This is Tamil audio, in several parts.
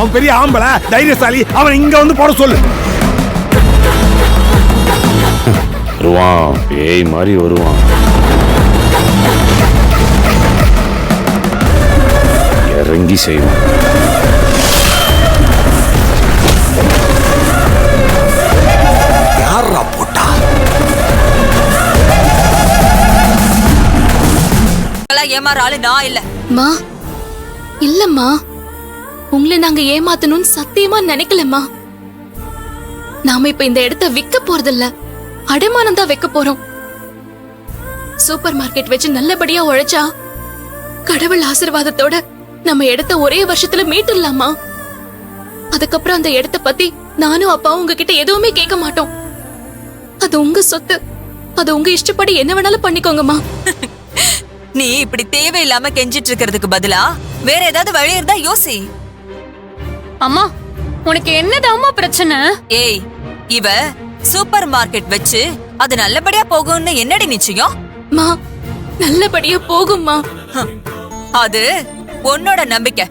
அவன் பெரிய ஆம்பளை தைரியசாலி, அவன் இங்க வந்து போட சொல்லு. வருவான், பேய் மாதிரி வருவான். இறங்கி செய்வான். யாரா போட்டா? ஏமாற ஆளு நான் இல்ல. மா இல்லம்மா, உங்களை நாங்க ஏமாத்தணும்னு சத்தியமா நினைக்கலம்மா. நாம இப்ப இந்த இடத்த விற்க போறதில்ல, அடமானம் தான் வைக்க போறோம். சூப்பர் மார்க்கெட் வச்சு நல்லபடியா உழைச்சா கடவுள் ஆசீர்வாதத்தோட நம்ம இடத்த ஒரே வருஷத்துல மீட்டுடலாமா. அதுக்கப்புறம் அந்த இடத்த பத்தி நானும் அப்பாவும் உங்ககிட்ட எதுவுமே கேட்க மாட்டோம். அது உங்க சொத்து, அது உங்க இஷ்டப்படி என்ன வேணாலும் பண்ணிக்கோங்கம்மா. நீ இப்படி தேவையில்லாம கெஞ்சிட்டு இருக்கிறதுக்கு பதிலா வேற ஏதாவது வழி இருந்தா யோசி. அம்மா, உனக்கு என்னதாம்மா பிரச்சனை? ஏய், இவ சூப்பர் மார்க்கெட் வச்சு அது நல்லபடியா போகும்னு என்னடி நிச்சயம்? மா, நல்லபடியா போகும்மா. அது உன்னோட நம்பிக்கை,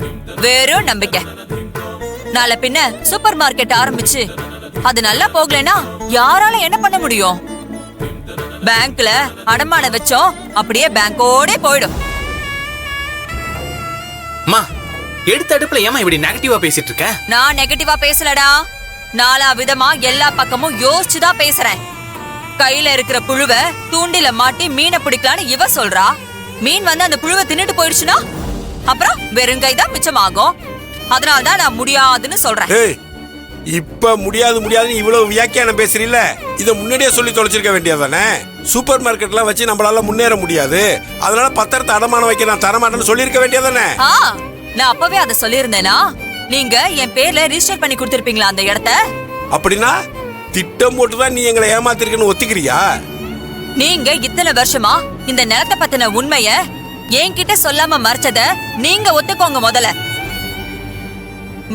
வெறும் நம்பிக்கை. நாளை பின்ன சூப்பர் மார்க்கெட் ஆரம்பிச்சு அது நல்லா போகலனா யாரால என்ன பண்ண முடியும்? பேங்க்ல அடமான வச்சோம், அப்படியே பேங்கோட போயிடும். அம்மா, எடுத்த அடுப்புல ஏமா இப்படி நெகட்டிவா பேசிட்டு இருக்க? நான் நெகட்டிவா பேசலடா, நாலா விதமா எல்லா பக்கமும் யோசிச்சுதான் பேசுறேன். கையில இருக்கிற புழுவை தூண்டில மாட்டி மீனை பிடிக்கலான்னு இவ சொல்றா. மீன் வந்து அந்த புழுவை தின்னுட்டு போயிடுச்சுன்னா அப்புறம் வெறுங்கைதான் மிச்சமாகும். அதனாலதான் நான் முடியாதுன்னு சொல்றேன். இப்ப முடியாதுன்னு இவ்வளவு வியாக்கியானம் பேசுறீல்ல, இத முன்னாடியே சொல்லி தொலைச்சிருக்க வேண்டியதானே? சூப்பர் மார்க்கெட்லாம் வச்சு நம்மளால முன்னேற முடியாது, அதனால பத்திரத்தை அடமானம் வைக்க நான் தரமாட்டேன்னு சொல்லிருக்க வேண்டியதானே? நான் அப்பவே அதை சொல்லியிருந்தேனா நீங்க என் பேர்ல ரிஜிஸ்டர் பண்ணி கொடுத்திருப்பீங்களா அந்த இடத்த? அப்படின்னா திட்டம் போட்டுதான் நீ எங்களை ஏமாத்திருக்கன்னு ஒத்துக்கிறியா? நீங்க இத்தனை வருஷமா இந்த நிலத்தை பத்தின உண்மைய என்கிட்ட சொல்லாம மறைச்சத நீங்க ஒத்துக்கோங்க முதல்ல.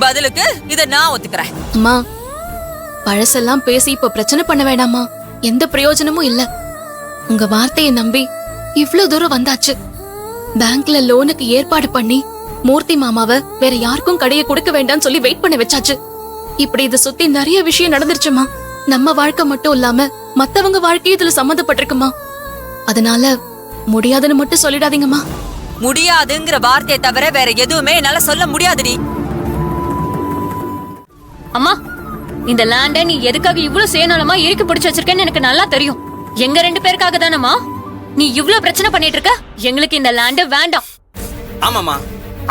பதிலுக்கு இத நான் ஒத்துக்கிறேன். அம்மா, பழசெல்லாம் பேசி இப்ப பிரச்சனை பண்ண வேண்டாமா, எந்த பிரயோஜனமும் இல்ல. உங்க வார்த்தையை நம்பி இவ்ளோ தூரம் வந்தாச்சு. பேங்க்ல லோனுக்கு ஏற்பாடு பண்ணி மூர்த்தி மாமாவை வேற யாருக்கும் கடையை கொடுக்க வேண்டாம்னு சொல்லி வெயிட் பண்ண வச்சாச்சு. இப்படி இத சுத்தி நிறைய விஷயம் நடந்துருச்சுமா. நம்ம வாழ்க்கை மட்டும் இல்லாம மத்தவங்க வாழ்க்கையும் இதுல சம்மந்தப்பட்டிருக்குமா. அதனால முடியாதுன்னு மட்டும் சொல்லிடாதீங்கம்மா. முடியாதுங்கிற வார்த்தையை தவிர வேற எதுவுமே என்னால சொல்ல முடியாதுடி. அம்மா, இந்த லேண்ட நீ எதுக்காக இவ்ளோ சேனாலமா இறுக்கி பிடிச்சு வச்சிருக்கேன்னு எனக்கு நல்லா தெரியும். எங்க 2 பேருக்காக தானம்மா நீ இவ்ளோ பிரச்சனை பண்ணிட்டு இருக்க. எங்களுக்கு இந்த லேண்ட் வேண்டாம். ஆமாமா,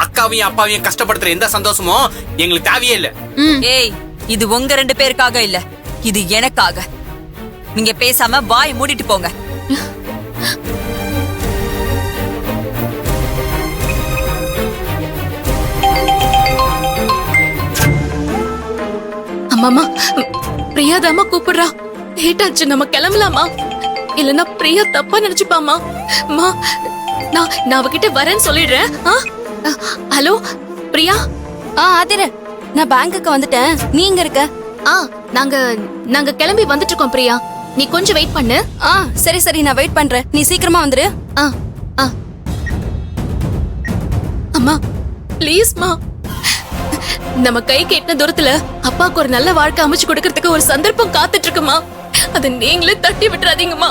அக்காவையும் அப்பாவையும் கஷ்டப்படுத்துற எந்த சந்தோஷமும் எங்களுக்கு தேவையே இல்ல. ஏய், இது உங்க 2 பேருக்காக இல்ல, இது எனக்காக. நீங்க பேசாம வாய் மூடிட்டு போங்க. அம்மாமா, பிரியாதாமா கூப்பிடுறா. லேட்டாச்சு, நம்ம கிளம்பலாமா? இல்லன்னா பிரியா தப்பா நினைச்சுப்பாமா. அம்மா, நான் அவகிட்ட வரேன்னு சொல்லிடுறேன். ஹலோ பிரியா. ஆதிர, நான் பேங்க்குக்கு வந்துட்டேன். நீ எங்க இருக்க? நாங்க கிளம்பி வந்துட்டு இருக்கோம் பிரியா. நீ கொஞ்சம் வெயிட் பண்ணு. சரி, நான் வெயிட் பண்றேன். நீ சீக்கிரமா வந்துரு. அம்மா ப்ளீஸ்மா, நம்ம கை கேட்டின தூரத்துல அப்பாக்கு ஒரு நல்ல வாழ்க்கை அமைச்சு கொடுக்கறதுக்கு ஒரு சந்தர்ப்பம் காத்துட்டு இருக்குமா. அத நீங்களே தட்டி விட்டுறாதீங்கம்மா.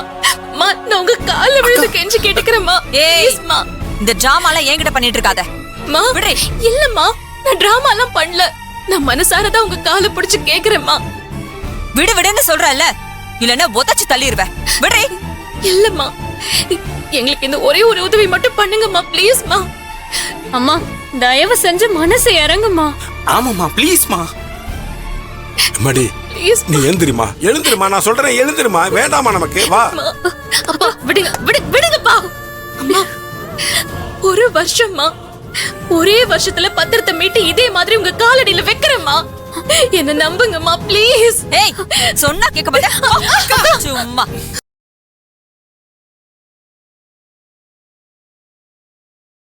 நான் உங்க கால்ல விழுந்து கெஞ்சி கேட்டுக்கிறேம்மா. ஏய்மா, இந்த டிராமாலாம் என்கிட்ட பண்ணிட்டு இருக்காத. இல்லம்மா, நான் டிராமாலாம் பண்ணல. நான் மனசாரதான் உங்க காலை பிடிச்சு கேக்குறேம்மா. விடுன்னு சொல்றல, இல்லன்னா உதச்சு தள்ளிடுவேன். விடுறே. இல்லம்மா, எங்களுக்கு இந்த ஒரே ஒரு உதவி மட்டும் பண்ணுங்கம்மா, ப்ளீஸ்மா. அம்மா, தயவு செஞ்சு மனசு இறங்குமா. ஆமாமா, ப்ளீஸ்மா. மடி, நீ எழுந்திருமா, நான் சொல்றேன், எழுந்திருமா. வேண்டாமா நமக்கு? வா. அப்பா விடுங்கப்பா. அம்மா, ஒரு வருஷமா ஒரே வருஷத்துல பத்திரத்தை மீட்டு இதே மாதிரி உங்க காலடியில வைக்கிறேம்மா. என்ன நம்புங்கம்மா, ப்ளீஸ். ஏய், சொன்னா கேட்க மாட்டேன் சும்மா.